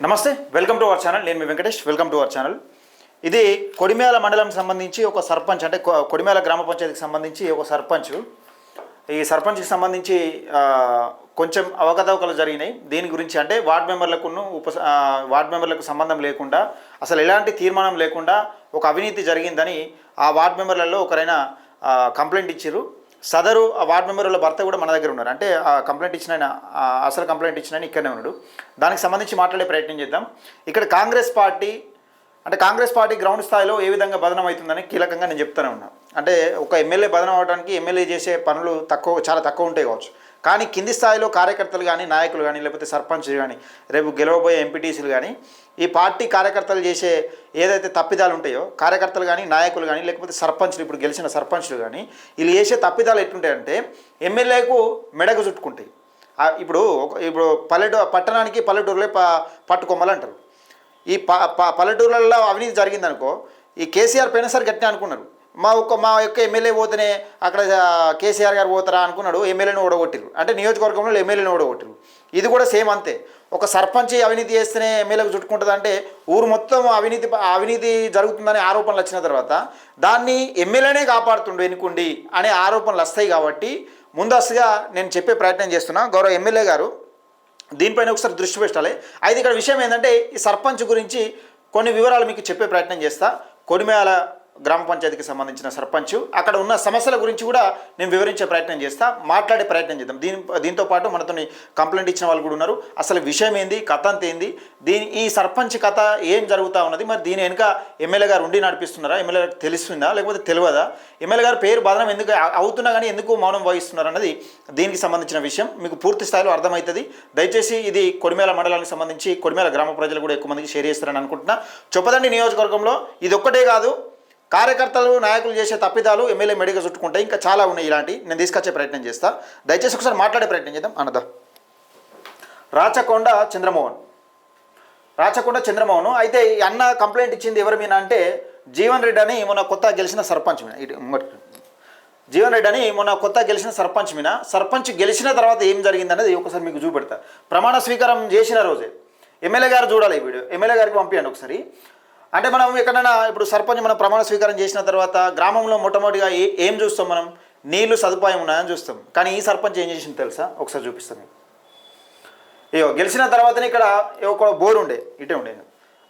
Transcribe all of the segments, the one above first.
నమస్తే, welcome to our channel. నేను మీ Venkatesh. Welcome to our channel. ఇది కొడిమ్యాల మండలంకి సంబంధించి ఒక సర్పంచ్, అంటే కొడిమ్యాల గ్రామ పంచాయతీకి సంబంధించి ఒక సర్పంచ్. ఈ సర్పంచ్కి సంబంధించి కొంచెం అవకతవకలు జరిగినాయి. దీని గురించి అంటే వార్డు మెంబర్లకు సంబంధం లేకుండా, అసలు ఎలాంటి తీర్మానం లేకుండా ఒక అవినీతి జరిగిందని ఆ వార్డు మెంబర్లలో ఒకరైనా కంప్లైంట్ ఇచ్చారు. సదరు ఆ వార్డు మెంబర్ వాళ్ళ భర్త కూడా మన దగ్గర ఉన్నారు. అంటే ఆ కంప్లైంట్ ఇచ్చిన ఆయన, అసలు కంప్లైంట్ ఇచ్చిన ఆయన ఇక్కడనే ఉన్నాడు. దానికి సంబంధించి మాట్లాడే ప్రయత్నం చేద్దాం. ఇక్కడ కాంగ్రెస్ పార్టీ గ్రౌండ్ స్థాయిలో ఏ విధంగా బదనం అవుతుందని కీలకంగా నేను చెప్తూనే ఉన్నా. అంటే ఒక ఎమ్మెల్యే బదనం అవడానికి ఎమ్మెల్యే చేసే పనులు చాలా తక్కువ ఉంటాయి కావచ్చు, కానీ కింది స్థాయిలో కార్యకర్తలు కానీ, నాయకులు కానీ, లేకపోతే సర్పంచ్లు కానీ, రేపు గెలవబోయే ఎంపీటీసీలు కానీ, ఈ పార్టీ కార్యకర్తలు చేసే ఏదైతే తప్పిదాలు ఉంటాయో, కార్యకర్తలు కానీ, నాయకులు కానీ, లేకపోతే సర్పంచ్లు, ఇప్పుడు గెలిచిన సర్పంచ్లు కానీ, వీళ్ళు చేసే తప్పిదాలు ఎట్లుంటాయంటే ఎమ్మెల్యేకు మెడకు చుట్టుకుంటాయి. ఇప్పుడు పట్టణానికి పల్లెటూరులే పట్టుకొమ్మలు అంటారు. ఈ పల్లెటూర్లలో అవినీతి జరిగిందనుకో, ఈ కేసీఆర్ పోయినసారి గట్టిగా అనుకున్నారు, మా యొక్క ఎమ్మెల్యే పోతేనే అక్కడ కేసీఆర్ గారు పోతారా అనుకున్నాడు. ఎమ్మెల్యేని ఓడగొట్టిరు, అంటే నియోజకవర్గంలో ఎమ్మెల్యేని ఓడగొట్టిరు. ఇది కూడా సేమ్ అంతే. ఒక సర్పంచ్ అవినీతి చేస్తేనే ఎమ్మెల్యేకు చుట్టుకుంటుంది అంటే ఊరు మొత్తం అవినీతి జరుగుతుందనే ఆరోపణలు వచ్చిన తర్వాత దాన్ని ఎమ్మెల్యేనే కాపాడుతుండు ఎన్నుకుండి అనే ఆరోపణలు వస్తాయి. కాబట్టి ముందస్తుగా నేను చెప్పే ప్రయత్నం చేస్తున్నా. గౌరవ ఎమ్మెల్యే గారు దీనిపైన ఒకసారి దృష్టి పెట్టాలి. అయితే ఇక్కడ విషయం ఏంటంటే, ఈ సర్పంచ్ గురించి కొన్ని వివరాలు మీకు చెప్పే ప్రయత్నం చేస్తా. కొడిమ్యాల గ్రామ పంచాయతీకి సంబంధించిన సర్పంచ్, అక్కడ ఉన్న సమస్యల గురించి కూడా నేను వివరించే ప్రయత్నం చేస్తా, మాట్లాడే ప్రయత్నం చేద్దాం. దీంతో పాటు మనతో కంప్లైంట్ ఇచ్చిన వాళ్ళు కూడా ఉన్నారు. అసలు విషయం ఏంది, కథ అంత ఏంది, ఈ సర్పంచ్ కథ ఏం జరుగుతూ ఉన్నది, మరి దీని వెనుక ఎమ్మెల్యే గారు ఉండి నడిపిస్తున్నారా, ఎమ్మెల్యే గారికి తెలుస్తుందా లేకపోతే తెలియదా, ఎమ్మెల్యే గారు పేరు బదనం ఎందుకు అవుతున్నా కానీ ఎందుకు మౌనం వహిస్తున్నారు అన్నది దీనికి సంబంధించిన విషయం మీకు పూర్తి స్థాయిలో అర్థమవుతుంది. దయచేసి ఇది కొడిమ్యాల మండలానికి సంబంధించి కొడిమ్యాల గ్రామ ప్రజలు కూడా ఎక్కువ మందికి షేర్ చేస్తారని అనుకుంటున్నా. చొప్పదండి నియోజకవర్గంలో ఇది ఒక్కటే కాదు, కార్యకర్తలు, నాయకులు చేసే తప్పిదాలు ఎమ్మెల్యే మెడిగా చుట్టుకుంటాయి, ఇంకా చాలా ఉన్నాయి. ఇలాంటి నేను తీసుకొచ్చే ప్రయత్నం చేస్తా. దయచేసి ఒకసారి మాట్లాడే ప్రయత్నం చేద్దాం. అన్నదా రాచకొండ చంద్రమోహన్ అయితే అన్న కంప్లైంట్ ఇచ్చింది ఎవరి మీద అంటే జీవన్ రెడ్డి అని మొన్న కొత్త గెలిచిన సర్పంచ్ మీద. సర్పంచ్ గెలిచిన తర్వాత ఏం జరిగిందనేది ఒకసారి మీకు చూపెడతా. ప్రమాణ స్వీకారం చేసిన రోజే ఎమ్మెల్యే గారు చూడాలి ఈ వీడియో, ఎమ్మెల్యే గారికి పంపించండి ఒకసారి. అంటే మనం ఎక్కడైనా ఇప్పుడు సర్పంచ్ మనం ప్రమాణ స్వీకారం చేసిన తర్వాత గ్రామంలో మొట్టమొదటిగా ఏం చూస్తాం, మనం నీళ్లు సదుపాయం ఉన్నాయని చూస్తాం. కానీ ఈ సర్పంచ్ ఏం చేసింది తెలుసా, ఒకసారి చూపిస్తాం మీకు. గెలిచిన తర్వాతనే ఇక్కడ ఒక బోర్ ఉండే, ఇటే ఉండే,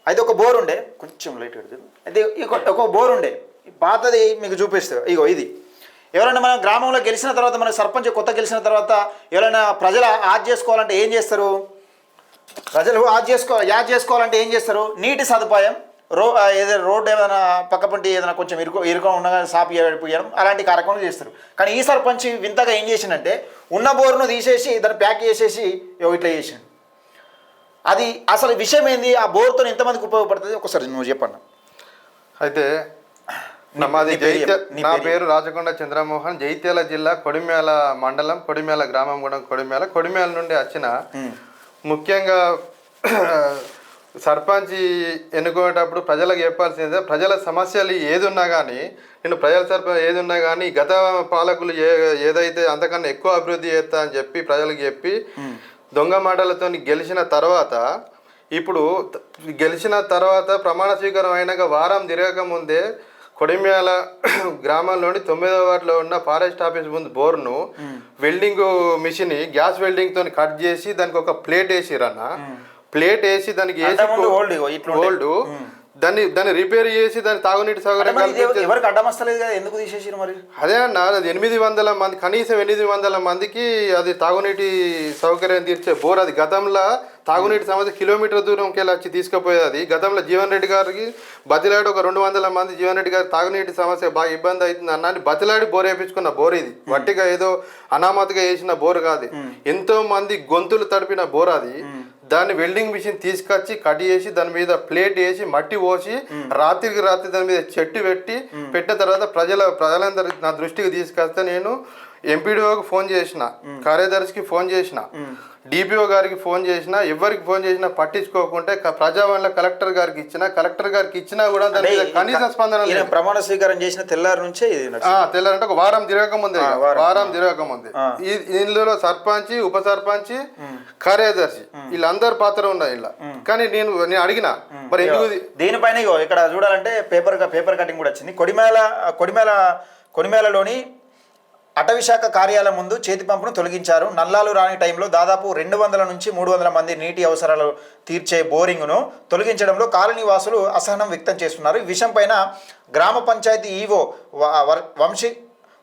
అయితే ఒక బోర్ ఉండే, కొంచెం లైట్ పెడుతుంది, అయితే ఒక బోర్ ఉండే పాతది మీకు చూపిస్తే. ఇది ఎవరైనా మనం గ్రామంలో గెలిచిన తర్వాత, మన సర్పంచ్ కొత్త గెలిచిన తర్వాత ఎవరైనా ప్రజలు యాడ్ చేసుకోవాలంటే ఏం చేస్తారు, యాడ్ చేసుకోవాలంటే ఏం చేస్తారు, నీటి సదుపాయం, ఏదైనా రోడ్డు ఏదైనా పక్కపంటి ఏదైనా కొంచెం ఇరుక ఉండగా సాపి పోయడం, అలాంటి కార్యక్రమాలు చేస్తారు. కానీ ఈ సర్పంచ్ వింతగా ఏం చేసిందంటే ఉన్న బోరును తీసేసి దాన్ని ప్యాక్ చేసేసి ఇట్లా చేసిండు. అది అసలు విషయం ఏంది, ఆ బోర్తో ఎంతమందికి ఉపయోగపడుతుంది ఒకసారి నువ్వు చెప్పండి. అయితే నా పేరు రాచకొండ చంద్రమోహన్, జైత్యాల జిల్లా, కొడిమ్యాల మండలం, కొడిమ్యాల గ్రామం కూడా కొడిమ్యాల నుండి వచ్చిన. ముఖ్యంగా సర్పంచ్ ఎన్నుకునేటప్పుడు ప్రజలకు చెప్పాల్సిందే, ప్రజల సమస్యలు ఏదున్నా కానీ, నేను ప్రజల సర్పంచ్ ఏదున్నా కానీ గత పాలకులు ఏదైతే అంతకన్నా ఎక్కువ అభివృద్ధి చేస్తా అని చెప్పి ప్రజలకు చెప్పి దొంగ మాటలతో గెలిచిన తర్వాత, ఇప్పుడు గెలిచిన తర్వాత ప్రమాణ స్వీకారం అయినాక వారం తిరగకముందే కొడిమ్యాల గ్రామంలోని 9వ వార్డులో ఉన్న ఫారెస్ట్ ఆఫీస్ ముందు బోర్ను వెల్డింగ్ మిషన్ గ్యాస్ వెల్డింగ్ తోని కట్ చేసి దానికి ఒక ప్లేట్ వేసిరన్న. ప్లేట్ వేసి దానికి ఓల్డ్ దాన్ని రిపేర్ చేసి దాని తాగునీటి సౌకర్యం ఎందుకు తీసేసారు మరి? అదే అన్న, అది 800 మంది, కనీసం 800 మందికి అది తాగునీటి సౌకర్యం తీర్చే బోర్. అది గతంలో తాగునీటి సమస్య కిలోమీటర్ దూరంకి వెళ్ళి వచ్చి తీసుకుపోయేది. గతంలో జీవన్ రెడ్డి గారికి బతిలాడి ఒక 200 మంది జీవన్ రెడ్డి గారి తాగునీటి సమస్య బాగా ఇబ్బంది అవుతుంది అన్నాన్ని బతిలాడి బోర్ వేయించుకున్న బోర్ ఇది. వట్టిగా ఏదో అనామతిగా వేసిన బోర్ కాదు, ఎంతో మంది గొంతులు తడిపిన బోర్ అది. దాన్ని వెల్డింగ్ మిషన్ తీసుకొచ్చి కట్ చేసి దాని మీద ప్లేట్ వేసి మట్టి పోసి రాత్రికి రాత్రి దాని మీద చెట్టు పెట్టిన తర్వాత ప్రజలందరూ నా దృష్టికి తీసుకొస్తే నేను ఎంపీడీఓకి ఫోన్ చేసిన, కార్యదర్శికి ఫోన్ చేసిన, డిపిఓ గారికి ఫోన్ చేసినా, ఎవరికి ఫోన్ చేసినా పట్టించుకోకుంటే ప్రజావాణిలో కలెక్టర్ గారికి ఇచ్చినా కూడా దాని మీద కనీస స్పందన లేదు. ప్రమాణ స్వీకారం చేసిన తెల్లారి నుంచే తెల్లారంటే ఒక వారం తిరగకముందే ఇందులో సర్పంచ్, ఉప సర్పంచ్, కార్యదర్శి వీళ్ళందరి పాత్ర ఉన్నాయి ఇలా. కానీ నేను అడిగిన మరి ఎందుకు దీనిపైన ఇక్కడ చూడాలంటే పేపర్ కటింగ్ కూడా వచ్చింది. కొడిమేలలోని అటవీశాఖ కార్యాలయం ముందు చేతి పంపును తొలగించారు. నల్లాలు రాని టైంలో దాదాపు 200 నుంచి 300 మంది నీటి అవసరాలు తీర్చే బోరింగ్ను తొలగించడంలో కాలనీ వాసులు అసహనం వ్యక్తం చేస్తున్నారు. ఈ విషయం పైన గ్రామ పంచాయతీ ఈవో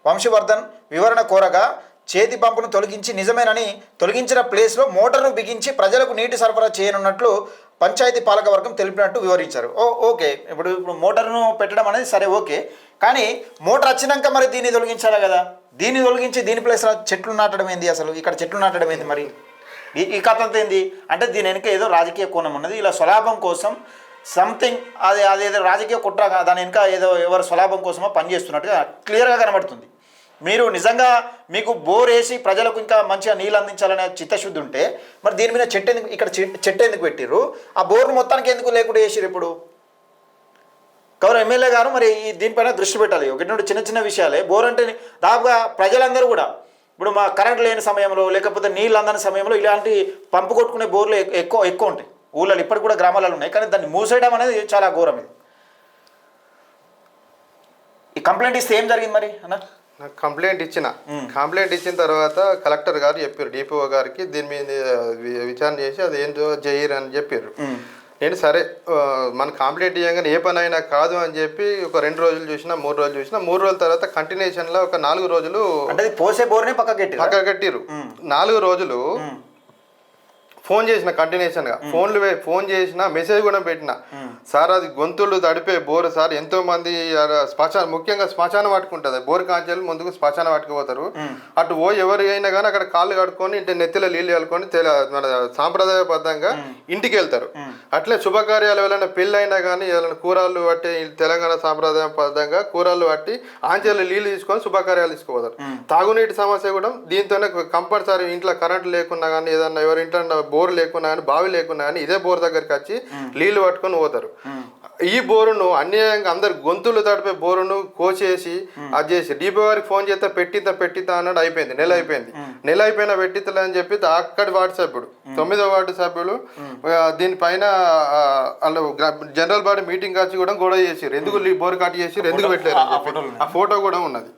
వంశీవర్ధన్ వివరణ కోరగా చేతి పంపును తొలగించి నిజమేనని తొలగించిన ప్లేస్లో మోటార్ను బిగించి ప్రజలకు నీటి సరఫరా చేయనున్నట్లు పంచాయతీ పాలకవర్గం తెలిపినట్టు వివరించారు. ఓకే, ఇప్పుడు మోటార్ను పెట్టడం అనేది సరే ఓకే, కానీ మోటార్ వచ్చినాక మరి దీన్ని తొలగించాలి కదా. దీన్ని తొలగించి దీని ప్లేస్లో చెట్లు నాటడం ఏంది? అసలు ఇక్కడ చెట్లు నాటడం ఏంది? మరి ఈ కథ అంతా ఏంది అంటే దీని వెనుక ఏదో రాజకీయ కోణం ఉన్నది. ఇలా స్వలాభం కోసం సంథింగ్ అదేదో రాజకీయ కుట్ర, దాని వెనుక ఏదో ఎవరు స్వలాభం కోసమో పనిచేస్తున్నట్టుగా క్లియర్గా కనబడుతుంది. మీరు నిజంగా మీకు బోర్ వేసి ప్రజలకు ఇంకా మంచిగా నీళ్ళు అందించాలనే చిత్తశుద్ధి ఉంటే మరి దీని మీద చెట్టు ఎందుకు పెట్టిర్రు? ఆ బోర్ను మొత్తానికి ఎందుకు లేకుండా చేసిర్రు? ఇప్పుడు గౌరవ ఎమ్మెల్యే గారు మరి దీనిపైన దృష్టి పెట్టాలి. ఒకటి చిన్న చిన్న విషయాలే. బోర్ అంటే దాదాపుగా ప్రజలందరూ కూడా ఇప్పుడు మా కరెంట్ లేని సమయంలో లేకపోతే నీళ్ళు అందని సమయంలో ఇలాంటి పంపు కొట్టుకునే బోర్లు ఎక్కువ ఉంటాయి ఊళ్ళలో. ఇప్పటికి కూడా గ్రామాలలో ఉన్నాయి, కానీ దాన్ని మూసేయడం అనేది చాలా ఘోరం. ఇది ఈ కంప్లైంట్ ఇస్తే ఏం జరిగింది మరి అన్న? కంప్లైంట్ ఇచ్చిన తర్వాత కలెక్టర్ గారు చెప్పారు డిపిఓ గారికి దీని మీద విచారణ చేసి అది ఏంటో చేయరు అని చెప్పారు. నేను సరే మన కంప్లైంట్ చేయగానే ఏ పని అయినా కాదు అని చెప్పి ఒక 2 రోజులు చూసినా 3 రోజులు చూసినా 3 రోజుల తర్వాత కంటిన్యూషన్లో ఒక 4 రోజులు పోసే బోర్ని పక్క కట్టిరు. 4 రోజులు ఫోన్ చేసిన కంటిన్యూషన్గా ఫోన్ చేసిన మెసేజ్ కూడా పెట్టిన, సార్ అది గొంతులు తడిపే బోరు సార్, ఎంతో మంది ముఖ్యంగా శ్మశానం పట్టుకుంటుంది బోరు కాంచెలు ముందుకు శ్మశానం పట్టుకుపోతారు. అటు ఎవరు అయినా కానీ అక్కడ కాళ్ళు కడుక్కొని ఇంటి నెత్తిలో నీళ్ళు కలుకొని మన సాంప్రదాయబద్ధంగా ఇంటికి వెళ్తారు. అట్లే శుభకార్యాలు ఎవరైనా పెళ్ళి అయినా కానీ ఏదైనా కూరళ్ళు పట్టి తెలంగాణ సాంప్రదాయబద్ధంగా కూరళ్ళు పట్టి ఆంచెలు నీళ్ళు తీసుకొని శుభకార్యాలు తీసుకుపోతారు. తాగునీటి సమస్య కూడా దీంతోనే కంపల్సరీ ఇంట్లో కరెంట్ లేకున్నా కానీ ఏదన్నా ఎవరింట్లో బోరు లేకున్నా కానీ బావి లేకున్నా కానీ ఇదే బోర్ దగ్గరికి వచ్చి నీళ్లు పట్టుకొని పోతారు. ఈ బోరును అన్యాయంగా అందరు గొంతులు తడిపే బోరును కోసేసి అది చేసి డిపో గారికి ఫోన్ చేస్తే పెట్టితా అన్నాడు. అయిపోయింది, నెల అయిపోయినా పెట్టితలే అని చెప్పి అక్కడి వార్డు సభ్యుడు 9వ వార్డు సభ్యులు దీనిపైన జనరల్ బాడీ మీటింగ్ వచ్చి కూడా గొడవ చేసారు. ఎందుకు బోరు కట్ చేసి ఎందుకు పెట్టలేరు? ఆ ఫోటో కూడా ఉన్నది.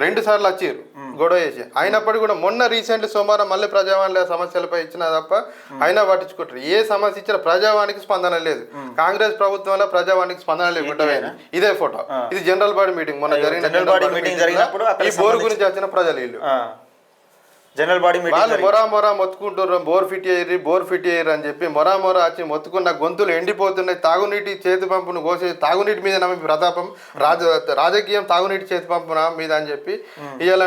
2 సార్లు వచ్చారు గొడవ చేసి. అయినప్పటికీ కూడా మొన్న రీసెంట్ సోమవారం మళ్ళీ ప్రజావాణిలో సమస్యలపై ఇచ్చినా తప్ప అయినా పట్టించుకుంటారు. ఏ సమస్య ఇచ్చినా ప్రజావాణికి స్పందన లేదు. కాంగ్రెస్ ప్రభుత్వంలో ప్రజావాణికి స్పందన లేకుండా ఇదే ఫోటో. ఇది జనరల్ బాడీ మీటింగ్ మొన్న జరిగినప్పుడు ఈ బోర్ గురించి వచ్చిన ప్రజలు వీళ్ళు జనరల్ బాడీ వాళ్ళు మొరా మొత్తుకుంటారు బోర్ ఫిట్ అయ్యారు అని చెప్పి మొరా వచ్చి మొత్తుకున్న గొంతులు ఎండిపోతున్నాయి. తాగునీటి చేతి పంపును కోసే తాగునీటి మీద నమ్మి ప్రతాపం రాజకీయం తాగునీటి చేతి పంపు మీద అని చెప్పి ఇవాళ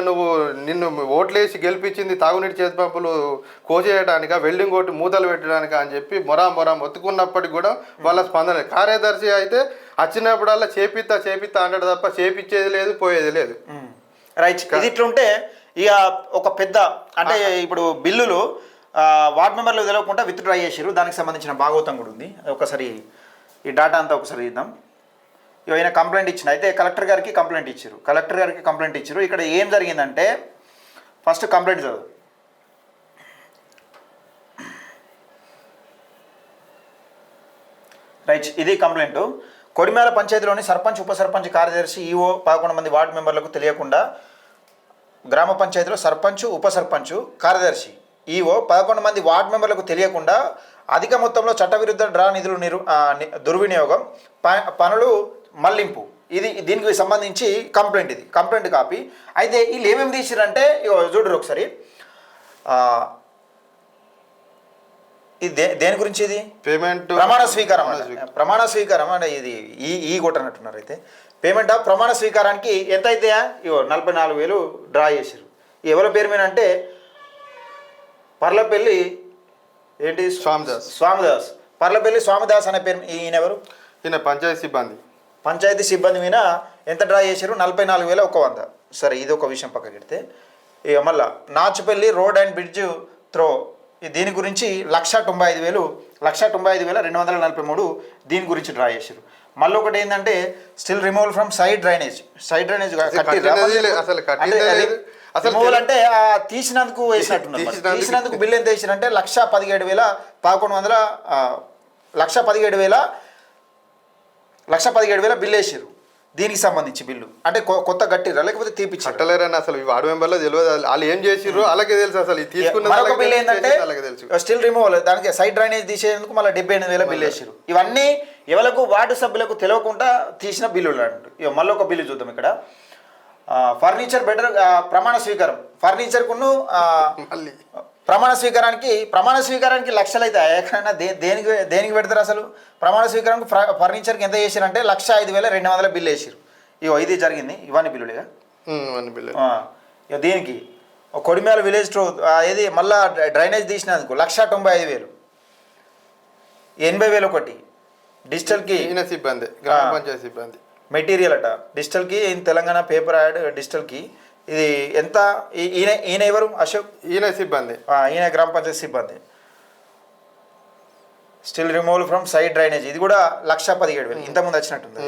నిన్ను ఓట్లేసి గెలిపించింది తాగునీటి చేతి పంపులు కోసేయడానిక వెల్డింగ్ కొట్టి మూతలు పెట్టడానిక అని చెప్పి మొరా మొత్తుకున్నప్పటికి కూడా వాళ్ళ స్పందన. కార్యదర్శి అయితే వచ్చినప్పుడల్లా చేపిస్తా అంటాడు తప్ప చేపించేది లేదు, పోయేది లేదు. రైట్, ఇది ఇట్లుంటే ఇక ఒక పెద్ద అంటే ఇప్పుడు బిల్లులు వార్డ్ మెంబర్లు తెలియకుండా విత్డ్రా చేసారు. దానికి సంబంధించిన భాగవతం కూడా ఉంది. ఒకసారి ఈ డేటా అంతా ఒకసారి ఇద్దాం. ఏమైనా కంప్లైంట్ ఇచ్చిన అయితే కలెక్టర్ గారికి కంప్లైంట్ ఇచ్చారు. ఇక్కడ ఏం జరిగిందంటే ఫస్ట్ కంప్లైంట్ చదువు. రైట్, ఇది కంప్లైంట్. కొడిమేల పంచాయతీలోని సర్పంచ్, ఉప సర్పంచ్, కార్యదర్శి, ఈఓ 11 మంది వార్డు మెంబర్లకు తెలియకుండా గ్రామ పంచాయతీలో సర్పంచ్, ఉప సర్పంచ్, కార్యదర్శి, ఈఓ 11 మంది వార్డు మెంబర్లకు తెలియకుండా అధిక మొత్తంలో చట్టవిరుద్ధ డ్రా నిధులు దుర్వినియోగం, పనులు మళ్లింపు. దీనికి సంబంధించి కంప్లైంట్. ఇది కంప్లైంట్ కాపీ. అయితే వీళ్ళు ఏమేమి తీసిరంటే చూడరు ఒకసారి. ఇది దేని గురించి? ఇది పేమెంట్ ప్రమాణ స్వీకారం అంటే ఇది ఈ కొట్టనట్టున్నారు. అయితే పేమెంట్ ఆఫ్ ప్రమాణ స్వీకారానికి ఎంత అయితే 44,000 డ్రా చేశారు. ఎవరి పేరు మీద అంటే పర్లపల్లి స్వామిదాస్ పర్లపల్లి స్వామిదాస్ అనే పేరు. ఈయన ఎవరు? ఈయన పంచాయతీ సిబ్బంది మీద ఎంత డ్రా చేశారు? 44,100. సరే, ఇది ఒక విషయం పక్కకెడితే ఇక మళ్ళా Nachupalli road and bridge throw దీని గురించి 1,95,000 1,95,243 దీని గురించి డ్రా చేశారు. మళ్ళీ ఒకటి ఏంటంటే still removal from side drainage అసలు రిమూవల్ అంటే తీసినందుకు వేసినట్టున్నారు. తీసినందుకు బిల్ ఎంత వేసిరంటే 1,17,000 బిల్ వేసారు. దీనికి సంబంధించి బిల్లు అంటే కొత్త కట్టిరా లేకపోతే తీపిచ్చారు కట్టలేరని అసలు వార్డు మెంబర్లో తెలియదు. వాళ్ళు ఏం చేసిర్రు అలాగే తెలుసు. అసలు తీసుకున్న మరొక బిల్ ఏంటంటే స్టిల్ రిమూవల్ దానికి సైడ్ డ్రైనేజ్ తీసేందుకు మళ్ళీ 78,000 బిల్ వేసారు. ఇవన్నీ ఎవరికి వార్డు సభ్యులకు తెలియకుండా తీసిన బిల్లులు అంటారు. ఇక మళ్ళీ ఒక బిల్లు చూద్దాం ఇక్కడ. ఫర్నిచర్ బెటర్ ప్రమాణ స్వీకారం ఫర్నిచర్కును ప్రమాణ స్వీకారానికి లక్షలు అయితే ఎక్కడైనా దేనికి పెడతారు అసలు? ప్రమాణ స్వీకారానికి ఫర్నిచర్కి ఎంత చేసారంటే 1,05,200 బిల్లు వేసారు. ఇగో ఇది జరిగింది. ఇవన్నీ బిల్లులుగా ఇక దీనికి కొడిమేల విలేజ్ ట్రో ఏది మళ్ళా డ్రైనేజ్ తీసినందుకు 1,95,000 80,000 ఒకటి డిజిటల్కి సిబ్బంది గ్రామ పంచాయతీ సిబ్బంది మెటీరియల్ అట డిజిటల్కి తెలంగాణ పేపర్ యాడ్ డిజిటల్కి ఇది ఎంత? ఈయన ఎవరు? అశోక్ ఈయన సిబ్బంది, ఈయన గ్రామ పంచాయతీ సిబ్బంది. Still removal from side drainage ఇది కూడా 1,17,000 ఇంతకుముందు వచ్చినట్టుంది.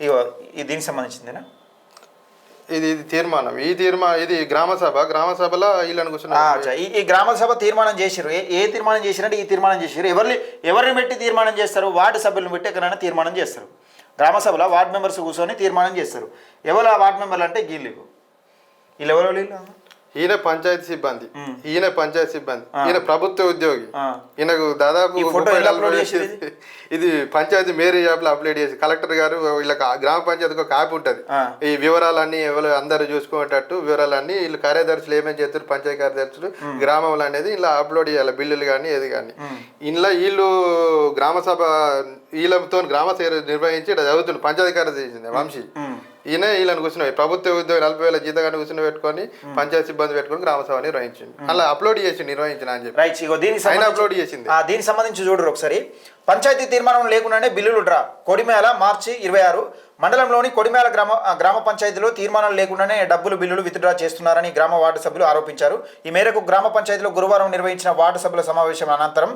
ఇగో ఇది దీనికి సంబంధించిందేనా? ఇది తీర్మానం. ఇది గ్రామ సభలో వీళ్ళని కూర్చున్నారు. ఈ గ్రామ సభ తీర్మానం చేశారు. ఏ తీర్మానం చేశారంటే ఈ తీర్మానం చేశారు. ఎవరిని పెట్టి తీర్మానం చేస్తారు? వార్డు సభ్యులను పెట్టి ఎక్కడైనా తీర్మానం చేస్తారు. గ్రామ సభలో వార్డు మెంబర్స్ కూర్చొని తీర్మానం చేస్తారు. ఎవరు ఆ వార్డు మెంబర్లు అంటే వీళ్ళు ఎవరో వీళ్ళు ఈయన పంచాయతీ సిబ్బంది, ఈయన ప్రభుత్వ ఉద్యోగి. ఈయనకు దాదాపు ఇది పంచాయతీ మేరీ యాప్ లో అప్లోడ్ చేసి కలెక్టర్ గారు వీళ్ళకి గ్రామ పంచాయతీకి ఒక యాప్ ఉంటుంది. ఈ వివరాలన్నీ ఎవరు అందరూ చూసుకునేటట్టు వివరాలన్నీ వీళ్ళు కార్యదర్శులు ఏమేమి చేస్తారు, పంచాయతీ కార్యదర్శులు గ్రామంలో అనేది ఇలా అప్లోడ్ చేయాలి. బిల్లులు కానీ ఏది కానీ ఇంట్లో వీళ్ళు గ్రామ సభ వీళ్ళతో గ్రామ సభ నిర్వహించి చదువుతుంది. పంచాయతీ కార్యదర్శి వంశీ ఈయన వీళ్ళని కూర్చున్నాయి. ప్రభుత్వ ఉద్యోగి 40,000 జీతగాన్ని కూర్చుని పెట్టుకొని పంచాయతీ సిబ్బంది పెట్టుకొని గ్రామ సభ నిర్వహించింది. అలా అప్లోడ్ చేసి నిర్వహించిన అని చెప్పి అప్లోడ్ చేసింది. దీనికి సంబంధించి చూడరు ఒకసారి. పంచాయతీ తీర్మానం లేకుండానే బిల్లులు డ్రా. కొడిమేల మార్చి 26 మండలంలోని కొడిమేల గ్రామ పంచాయతీలో తీర్మానాలు లేకుండానే డబ్బులు బిల్లులు విత్డ్రా చేస్తున్నారని గ్రామ వార్డు సభ్యులు ఆరోపించారు. ఈ మేరకు గ్రామ పంచాయతీలో గురువారం నిర్వహించిన వార్డు సభ్యుల సమావేశం అనంతరం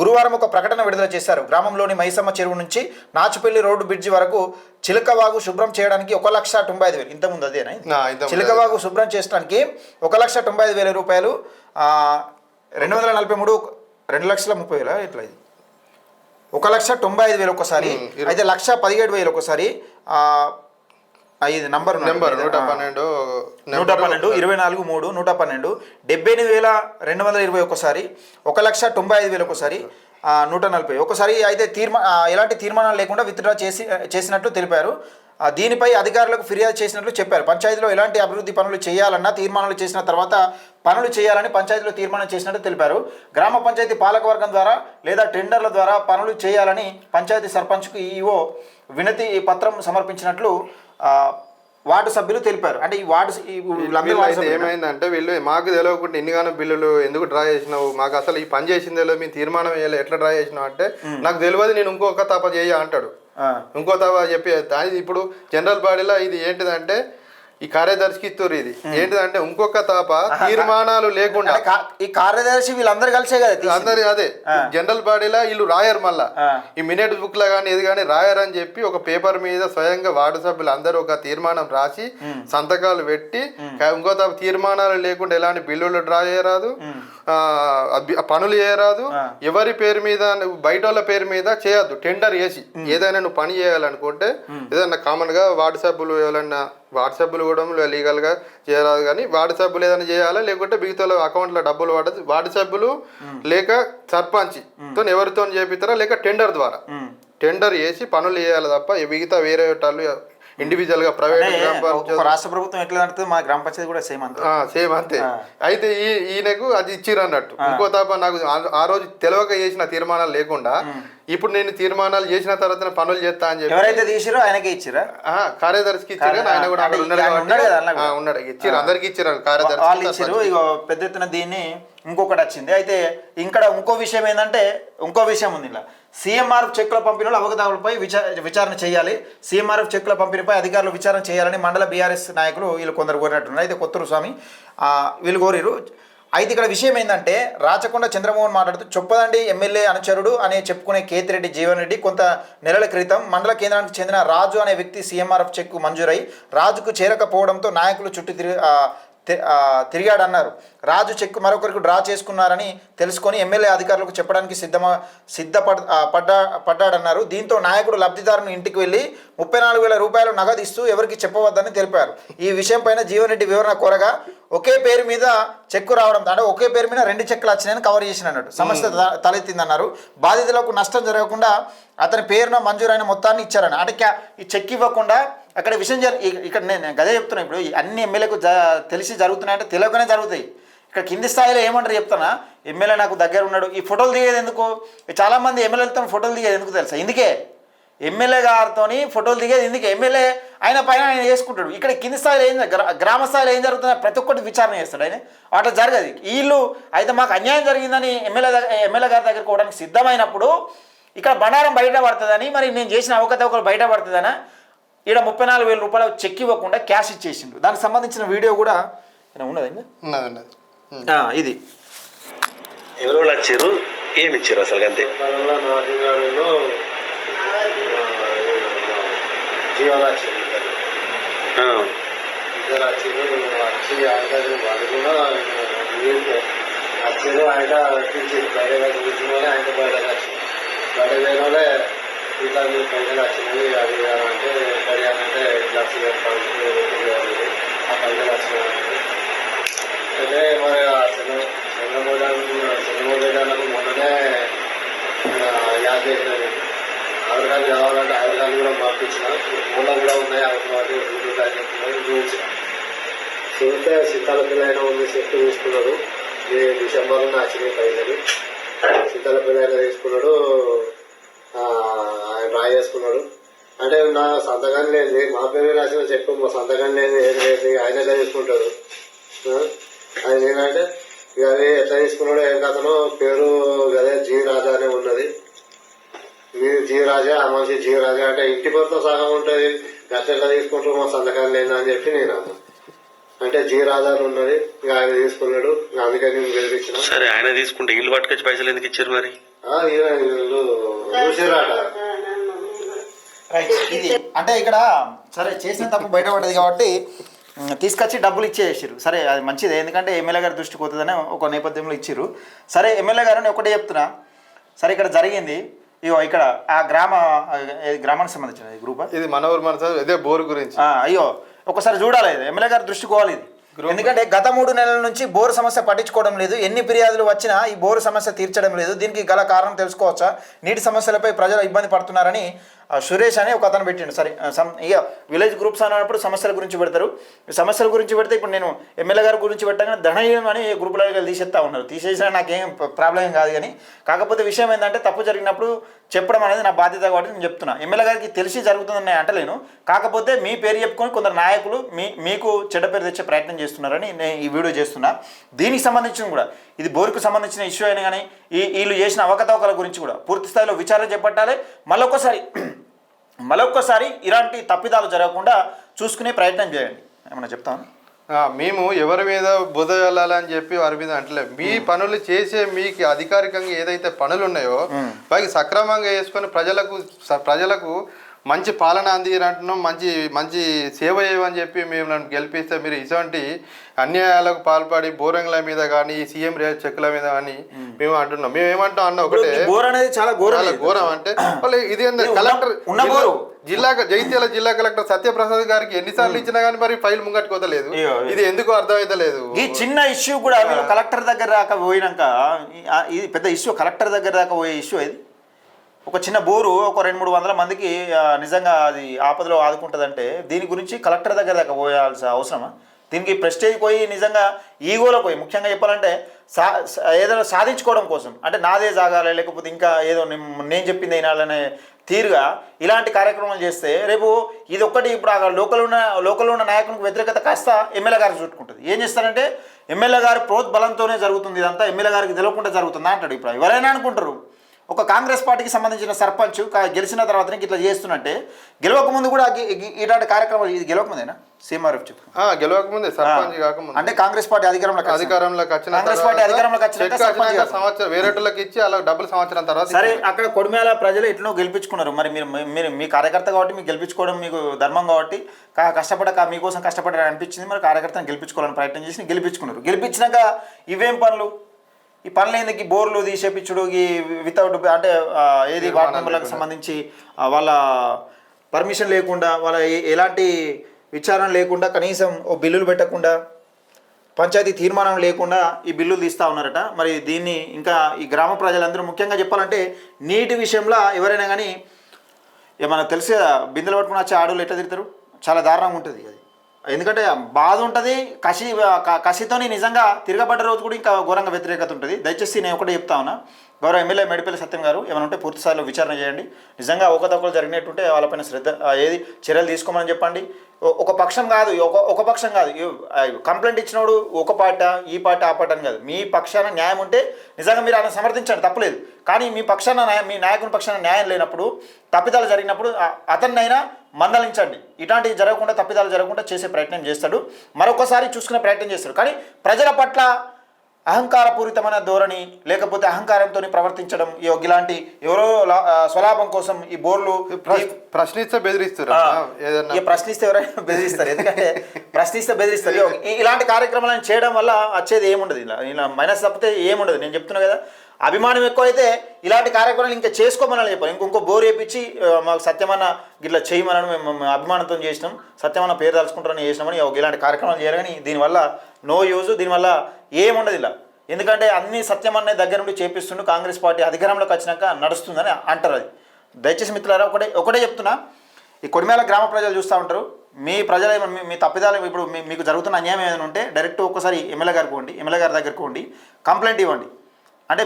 గురువారం ఒక ప్రకటన విడుదల చేశారు. గ్రామంలోని మైసమ్మ చెరువు నుంచి నాచుపల్లి రోడ్డు బ్రిడ్జి వరకు చిలకవాగు శుభ్రం చేయడానికి 1,95,000 ఇంతకుముందు అదేనా? చిలకవాగు శుభ్రం చేయడానికి 1,95,000 రూపాయలు 243 2,30,000 ఇట్లా ఇది 1,95,000 ఒకసారి, అయితే 1,17,000 ఒకసారి. ఇది నంబర్ 112 24 3 112 78,220 ఒకసారి, 1,95,000 ఒకసారి, 140 ఒకసారి. అయితే ఎలాంటి తీర్మానాలు లేకుండా విత్డ్రా చేసినట్లు తెలిపారు. దీనిపై అధికారులకు ఫిర్యాదు చేసినట్లు చెప్పారు. పంచాయతీలో ఎలాంటి అభివృద్ధి పనులు చేయాలన్నా తీర్మానాలు చేసిన తర్వాత పనులు చేయాలని పంచాయతీలో తీర్మానం చేసినట్టు తెలిపారు. గ్రామ పంచాయతీ పాలకవర్గం ద్వారా లేదా టెండర్ల ద్వారా పనులు చేయాలని పంచాయతీ సర్పంచ్కు ఈఓ వినతి పత్రం సమర్పించినట్లు వార్డు సభ్యులు తెలిపారు. అంటే ఈ వార్డు ఏమైందంటే వీళ్ళు మాకు తెలియకుండా ఎన్నిగానో బిల్లులు ఎందుకు డ్రా చేసినావు, మాకు అసలు ఈ పని చేసిందేలో మేము తీర్మానం వేయాలి ఎట్లా డ్రా చేసినావు అంటే నాకు తెలియదు, నేను ఇంకొక తప్ప చేయ అంటాడు. ఇంకో తప్ప చెప్పి ఇప్పుడు జనరల్ బాడీలో ఇది ఏంటిదంటే ఈ కార్యదర్శికి ఇస్తారు. ఇది ఏంటిదంటే ఇంకొక తాప తీర్మానాలు లేకుండా ఈ కార్యదర్శి వీళ్ళందరూ కలిసే కదా అందరి అదే జనరల్ బాడీలో వీళ్ళు రాయరు. మళ్ళా ఈ మినిట్ బుక్ లో కానీ ఇది కానీ రాయరు అని చెప్పి ఒక పేపర్ మీద స్వయంగా వార్డు సభ్యులు అందరూ ఒక తీర్మానం రాసి సంతకాలు పెట్టి ఇంకో తాప తీర్మానాలు లేకుండా ఎలాంటి బిల్లులు డ్రా చేయరాదు, పనులు చేయరాదు, ఎవరి పేరు మీద బయట వాళ్ళ పేరు మీద చేయొద్దు. టెండర్ వేసి ఏదైనా నువ్వు పని చేయాలనుకుంటే ఏదైనా కామన్ గా వార్డు సభ్యులు ఎవరైనా వార్డు సభ్యులు కూడా లీగల్గా చేయరాదు, కానీ వార్డు సభ్యులు ఏదైనా చేయాలా లేకుంటే మిగతా అకౌంట్లో డబ్బులు పడదు. వార్డు సభ్యులు లేక సర్పంచ్తో ఎవరితో చేపిస్తారా లేక టెండర్ ద్వారా టెండర్ వేసి పనులు చేయాలి తప్ప మిగతా వేరే వాళ్ళు ఇండివిజువల్ గా ప్రైవేట్ రాష్ట్ర ప్రభుత్వం ఎట్లా నడుతుంది మా గ్రామ పంచాయతీ కూడా సేమ్ అంతే. అయితే ఈయనకు అది ఇచ్చిర్రు అన్నట్టు. ఇంకో తప్ప నాకు ఆ రోజు తెలియక చేసిన తీర్మానాలు లేకుండా ఇప్పుడు నేను తీర్మానాలు చేసిన తర్వాత పనులు చేస్తా అని చెప్పి ఎవరైతే తీసిరో ఆయనకే ఇచ్చిరా, కార్యదర్శికి ఇచ్చారు కానీ ఆయన కూడా అక్కడ ఉన్నాడు కాబట్టి ఉన్నాడు ఇచ్చారు, అందరికి ఇచ్చారు వాళ్ళు కార్యదర్శి ఇచ్చారు. ఇక పెద్ద ఎత్తున దీన్ని ఇంకొకటి వచ్చింది. అయితే ఇక్కడ ఇంకో విషయం ఏంటంటే, ఇంకో విషయం ఉంది ఇలా, సీఎంఆర్ఎఫ్ చెక్కుల పంపిణీలో అవకతవకలపై విచారణ చేయాలి, సీఎంఆర్ఎఫ్ చెక్కుల పంపిణీపై అధికారులు విచారణ చేయాలని మండల బీఆర్ఎస్ నాయకులు వీళ్ళు కొందరు కోరినట్టున్నారు. అయితే కొత్తూరు స్వామి వీళ్ళు కోరిరు. అయితే ఇక్కడ విషయం ఏంటంటే, రాచకొండ చంద్రమోహన్ మాట్లాడుతూ చొప్పదండి ఎమ్మెల్యే అనుచరుడు అని చెప్పుకునే కేతిరెడ్డి జీవన్ రెడ్డి కొంత నెలల క్రితం మండల కేంద్రానికి చెందిన రాజు అనే వ్యక్తి సీఎంఆర్ఎఫ్ చెక్కు మంజూరై రాజుకు చేరకపోవడంతో నాయకులు చుట్టూ తిరిగాడన్నారు. రాజు చెక్కు మరొకరికి డ్రా చేసుకున్నారని తెలుసుకొని ఎమ్మెల్యే అధికారులకు చెప్పడానికి పడ్డాడన్నారు. దీంతో నాయకుడు లబ్ధిదారుని ఇంటికి వెళ్ళి 34,000 రూపాయలు నగదు ఇస్తూ ఎవరికి చెప్పవద్దని తెలిపారు. ఈ విషయంపైన జీవన్ రెడ్డి వివరణ కోరగా ఒకే పేరు మీద చెక్కు రావడం, అంటే ఒకే పేరు మీద 2 చెక్కులు వచ్చినాయని కవర్ చేసిన అన్నాడు. సమస్య తలెత్తిందన్నారు. బాధితులకు నష్టం జరగకుండా అతని పేరున మంజూరైన మొత్తాన్ని ఇచ్చారని, అంటే ఈ చెక్ ఇవ్వకుండా అక్కడ విషయం ఇక్కడ నేను గదే చెప్తున్నా. ఇప్పుడు అన్ని ఎమ్మెల్యేకు తెలిసి జరుగుతున్నాయంటే తెలియకనే జరుగుతాయి. ఇక్కడ కింది స్థాయిలో ఏమంటారు చెప్తానా, ఎమ్మెల్యే నాకు దగ్గర ఉన్నాడు, ఈ ఫోటోలు దిగేది ఎందుకు, చాలామంది ఎమ్మెల్యేలతో ఫోటోలు దిగేది ఎందుకు తెలుసా, ఇందుకే ఎమ్మెల్యే గారితో ఫోటోలు దిగేది ఎందుకే, ఎమ్మెల్యే ఆయన పైన ఆయన చేసుకుంటాడు. ఇక్కడ కింది స్థాయిలో గ్రామ స్థాయిలో ఏం జరుగుతుందో ప్రతి ఒక్కటి విచారణ చేస్తాడు ఆయన, అట్లా జరగదు. వీళ్ళు అయితే మాకు అన్యాయం జరిగిందని ఎమ్మెల్యే గారి దగ్గరికి పోవడానికి సిద్ధమైనప్పుడు ఇక్కడ బండారం బయట పడుతుందని, మరి నేను చేసిన అవకతవకలు బయట పడుతుందనా ఇక్కడ 34,000 రూపాయలు చెక్ ఇవ్వకుండా క్యాష్ ఇచ్చేసిండు. దానికి సంబంధించిన వీడియో కూడా ఉన్నదండి, ఇది ఎవరు వచ్చారు, ఏమి ఇచ్చారు అసలు అంతే. ఇట్లా మీరు పైసలు వచ్చినాయి అది అంటే పర్యాలంటే లక్ష ఆ పైసలు వచ్చినాయి అయితే మరి చంద్రమోదీలకు మొన్ననే యాద చేసినది. ఆధార్ కార్డు కావాలంటే ఆధార్ కార్డు కూడా పంపించిన, ఫోన్లో కూడా ఉన్నాయి అవసరం చూపించిన. చూస్తే సీతాల పిల్లైనా ఉంది చెట్టు తీసుకున్నాడు, ఈ డిసెంబర్లో వచ్చినాయి పైసలు. సీతాల పిల్లైనా తీసుకున్నాడు, ఆయన డ్రా చేసుకున్నాడు. అంటే నా సంతకం లేదు, మా పేరు రాసిన చెప్పు, మా సంతకం లేదు, ఏం లేదు, ఆయన ఎట్లా తీసుకుంటాడు. ఆయన ఏంటంటే ఇక అది ఎట్లా తీసుకున్నాడో ఏం కథనో, పేరు అదే జీ రాజా అనే ఉన్నది. మీరు జీ రాజా, ఆ మనిషి జీ రాజా అంటే ఇంటి పేరుతో సగం ఉంటుంది, గట్ల ఎట్లా తీసుకుంటారు, మా సంతకం లేదు అని చెప్పి నేను అన్నా. అంటే జీ రాజా అని ఉన్నది, ఇక ఆయన తీసుకున్నాడు, అందుకని నేను గెలిపించిన. సరే ఆయన తీసుకుంటే ఇల్లు పట్టుకొచ్చి పైసలు ఎందుకు ఇచ్చారు మరి? ఇది అంటే ఇక్కడ సరే చేసిన తప్పు బయటపడ్డది కాబట్టి తీసుకొచ్చి డబ్బులు ఇచ్చేసారు. సరే అది మంచిదే, ఎందుకంటే ఎమ్మెల్యే గారి దృష్టికి పోతుందని ఒక నేపథ్యంలో ఇచ్చారు. సరే ఎమ్మెల్యే గారు ఒకటే చెప్తున్నా, సరే ఇక్కడ జరిగింది ఇగో ఇక్కడ ఆ గ్రామానికి సంబంధించిన గ్రూప్ ఇది మన ఊరు మన ఇదే బోరు గురించి. అయ్యో ఒకసారి చూడాలి, ఎమ్మెల్యే గారి దృష్టికి పోవాలి ఇది. ఎందుకంటే గత 3 నెలల నుంచి బోరు సమస్య పట్టించుకోవడం లేదు, ఎన్ని ఫిర్యాదులు వచ్చినా ఈ బోరు సమస్య తీర్చడం లేదు. దీనికి గల కారణం తెలుసుకోవచ్చా, నీటి సమస్యలపై ప్రజలు ఇబ్బంది పడుతున్నారని సురేష్ అని ఒక అతను పెట్టిండు. సరే ఇక విలేజ్ గ్రూప్స్ అన్నప్పుడు సమస్యల గురించి పెడతారు, సమస్యల గురించి పెడితే ఇప్పుడు నేను ఎమ్మెల్యే గారి గురించి పెట్టగానే ధనహీనం అని గ్రూపులో తీసేస్తా ఉన్నారు. తీసేసినా నాకేం ప్రాబ్లం కాదు, కానీ కాకపోతే విషయం ఏంటంటే తప్పు జరిగినప్పుడు చెప్పడం అనేది నా బాధ్యత కాబట్టి నేను చెప్తున్నా. ఎమ్మెల్యే గారికి తెలిసి జరుగుతుందని నేను అంటలేను, కాకపోతే మీ పేరు చెప్పుకొని కొందరు నాయకులు మీకు చెడ్డ పేరు తెచ్చే ప్రయత్నం చేస్తున్నారని నేను ఈ వీడియో చేస్తున్నా. దీనికి సంబంధించిన కూడా ఇది బోరుకు సంబంధించిన ఇష్యూ అయినా కానీ వీళ్ళు చేసిన అవకతవకల గురించి కూడా పూర్తి స్థాయిలో విచారణ చేపట్టాలి. మరొకసారి ఇలాంటి తప్పిదాలు జరగకుండా చూసుకునే ప్రయత్నం చేయండి. ఏమన్నా చెప్తాను, మేము ఎవరి మీద బుధ వెళ్ళాలని చెప్పి వారి మీద అంటలే. మీ పనులు చేసే మీకు అధికారికంగా ఏదైతే పనులు ఉన్నాయో వాటికి సక్రమంగా వేసుకొని ప్రజలకు మంచి పాలన అందిరంటున్నాం, మంచి సేవ చేయమని చెప్పి మేము నన్ను గెలిపిస్తే మీరు ఇటువంటి అన్యాయాలకు పాల్పడి బోరింగ్ల మీద కానీ సీఎం రేట్ చెక్కుల మీద కానీ మేము అంటున్నాం. మేము ఏమంటాం అన్న ఒకటే, బోర్ అనేది చాలా ఘోరం అంటే వాళ్ళు ఇది కలెక్టర్ జగిత్యాల జిల్లా కలెక్టర్ సత్యప్రసాద్ గారికి ఎన్నిసార్లు ఇచ్చినా కానీ మరి ఫైల్ ముంగట్టుకోతలేదు. ఇది ఎందుకు అర్థమైతలేదు. ఈ చిన్న ఇష్యూ కూడా కలెక్టర్ దగ్గర దాకా పోయినాక, ఇది పెద్ద ఇష్యూ, కలెక్టర్ దగ్గర దాకా పోయే ఇష్యూ ఇది. ఒక చిన్న బోరు ఒక 200-300 మందికి నిజంగా అది ఆపదలో ఆదుకుంటుందంటే దీని గురించి కలెక్టర్ దగ్గర దాకా పోయాల్సిన అవసరమా? దీనికి ప్రెస్టేజ్ పోయి నిజంగా ఈగోలో పోయి, ముఖ్యంగా చెప్పాలంటే ఏదైనా సాధించుకోవడం కోసం, అంటే నాదే జాగాలి లేకపోతే ఇంకా ఏదో నేను చెప్పింది వినాలనే తీరుగా ఇలాంటి కార్యక్రమాలు చేస్తే రేపు ఇది ఒక్కటి ఇప్పుడు ఆ లోకల్ ఉన్న నాయకునికి వ్యతిరేకత కాస్త ఎమ్మెల్యే గారికి చుట్టుకుంటుంది. ఏం చేస్తారంటే ఎమ్మెల్యే గారి ప్రోద్బలంతోనే జరుగుతుంది ఇదంతా, ఎమ్మెల్యే గారికి తెలియకుండా జరుగుతుందా అంటాడు. ఇప్పుడు ఎవరైనా అనుకుంటారు ఒక కాంగ్రెస్ పార్టీకి సంబంధించిన సర్పంచ్ గెలిచిన తర్వాత ఇట్లా చేస్తున్నట్టే, గెలవకముందు కూడా ఇలాంటి కార్యక్రమాలు, ఇది గెలవకముందేనా సీఎంఆర్ఎఫ్ చెప్పు గెలవకముందే సర్పంచ్ కాకముందే అంటే కాంగ్రెస్ పార్టీ అధికారంలోకి వచ్చిన కాంగ్రెస్ పార్టీ అధికారంలోకి వచ్చినాక సంవత్సరం వేరేటోళ్ళకి ఇచ్చి అలా డబ్బులు సంవత్సరం తర్వాత సరే అక్కడ కొడిమేల ప్రజలు ఎట్లనో గెలిపించుకున్నారు. మరి మీరు మీ కార్యకర్త కాబట్టి మీకు గెలిపించుకోవడం మీకు ధర్మం కాబట్టి మీకోసం కష్టపడాలని అనిపించింది. మరి కార్యకర్తను గెలిపించుకోవాలని ప్రయత్నం చేసి గెలిపించుకున్నారు. గెలిపించినాక ఇవేం పనులు, ఈ పనులు ఏందుకు బోర్లు తీసేపించుడు, ఈ వితౌట్ అంటే ఏది వార్డు మెంబర్లకు సంబంధించి వాళ్ళ పర్మిషన్ లేకుండా, వాళ్ళ ఎలాంటి విచారణ లేకుండా, కనీసం ఓ బిల్లులు పెట్టకుండా, పంచాయతీ తీర్మానం లేకుండా ఈ బిల్లులు తీస్తూ ఉన్నారట. మరి దీన్ని ఇంకా ఈ గ్రామ ప్రజలందరూ ముఖ్యంగా చెప్పాలంటే నీటి విషయంలో ఎవరైనా కానీ ఏమన్నా తెలుసు కదా, బిందెలు పట్టుకుని వచ్చే ఆడవాళ్ళు ఎట్లా తిడతారు, చాలా దారుణంగా ఉంటుంది అది. ఎందుకంటే బాధ ఉంటుంది, కసితోని నిజంగా తిరగబడ్డ రోజు కూడా ఇంకా ఘోరంగా వ్యతిరేకత ఉంటుంది. దయచేసి నేను ఒకటే చెప్తా ఉన్నా, గౌరవ ఎమ్మెల్యే మేడిపల్లి సత్యం గారు ఏమైనా ఉంటే పూర్తి స్థాయిలో విచారణ చేయండి. నిజంగా ఒకతొకరు జరిగినట్టుంటే వాళ్ళపైన శ్రద్ధ ఏది చర్యలు తీసుకోమని చెప్పండి. ఒక పక్షం కాదు, ఒక పక్షం కాదు, కంప్లైంట్ ఇచ్చినోడు ఒక పార్ట ఈ పార్ట ఆ పార్ట అని కాదు, మీ పక్షాన న్యాయం ఉంటే నిజంగా మీరు ఆయన సమర్థించండి, తప్పలేదు. కానీ మీ పక్షాన మీ నాయకుని పక్షాన న్యాయం లేనప్పుడు, తప్పిదాలు జరిగినప్పుడు అతన్నైనా మందలించండి. ఇట్లాంటివి జరగకుండా, తప్పిదాలు జరగకుండా చేసే ప్రయత్నం చేస్తాడు, మరొకసారి చూసుకునే ప్రయత్నం చేస్తాడు. కానీ ప్రజల పట్ల అహంకారపూరితమైన ధోరణి లేకపోతే అహంకారంతో ప్రవర్తించడం, ఇలాంటి ఎవరో స్వలాభం కోసం ఈ బోర్లు ప్రశ్నిస్తే బెదిరిస్తారు. ప్రశ్నిస్తే ఎవరైనా బెదిరిస్తారు, ఎందుకంటే ప్రశ్నిస్తే బెదిరిస్తారు. ఇలాంటి కార్యక్రమాలను చేయడం వల్ల వచ్చేది ఏముండదు, ఇలా మైనస్ తప్పితే ఏముండదు. నేను చెప్తున్నా కదా, అభిమానం ఎక్కువైతే ఇలాంటి కార్యక్రమాలు ఇంకా చేసుకోమని చెప్పాలి. ఇంకొక బోర్ వేయించి మాకు సత్యమన్న ఇట్లా చేయమని మేము అభిమానంతో చేసినాం, సత్యమన్న పేరు తలుచుకుంటారని చేసినామని ఇలాంటి కార్యక్రమాలు చేయాలి. కానీ దీనివల్ల నో యూజ్, దీనివల్ల ఏముండదు ఇలా. ఎందుకంటే అన్ని సత్యమన్న దగ్గర నుండి చేపిస్తుండు, కాంగ్రెస్ పార్టీ అధికారంలోకి వచ్చినాక నడుస్తుందని అంటారు. అది దయచేసి మిత్రులారా ఒకటే చెప్తున్నా, ఈ కొడిమేల గ్రామ ప్రజలు చూస్తూ ఉంటారు. మీ ప్రజలు మీ తప్పిదాలు ఇప్పుడు మీకు జరుగుతున్న అన్యాయం ఏదైనా ఉంటే డైరెక్ట్ ఒక్కసారి ఎమ్మెల్యే గారి దగ్గరకు పోండి, కంప్లైంట్ ఇవ్వండి. అంటే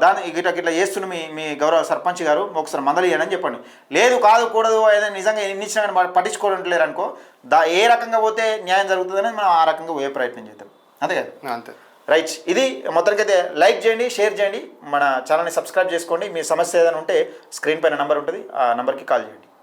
దాన్ని ఇట్లా చేస్తున్న మీ గౌరవ సర్పంచ్ గారు ఒకసారి మందలు ఇవ్వండి అని చెప్పండి. లేదు కాదు కూడదు ఏదైనా నిజంగా ఎన్ని ఇచ్చినా కానీ పట్టించుకోవట్లేరు అనుకో, ఏ రకంగా పోతే న్యాయం జరుగుతుందని మనం ఆ రకంగా పోయే ప్రయత్నం చేద్దాం. అంతే కదా, అంతే. రైట్. ఇది మొత్తానికైతే లైక్ చేయండి, షేర్ చేయండి, మన ఛానల్ని సబ్స్క్రైబ్ చేసుకోండి. మీ సమస్య ఏదైనా ఉంటే స్క్రీన్ పైన నెంబర్ ఉంటుంది, ఆ నెంబర్కి కాల్ చేయండి.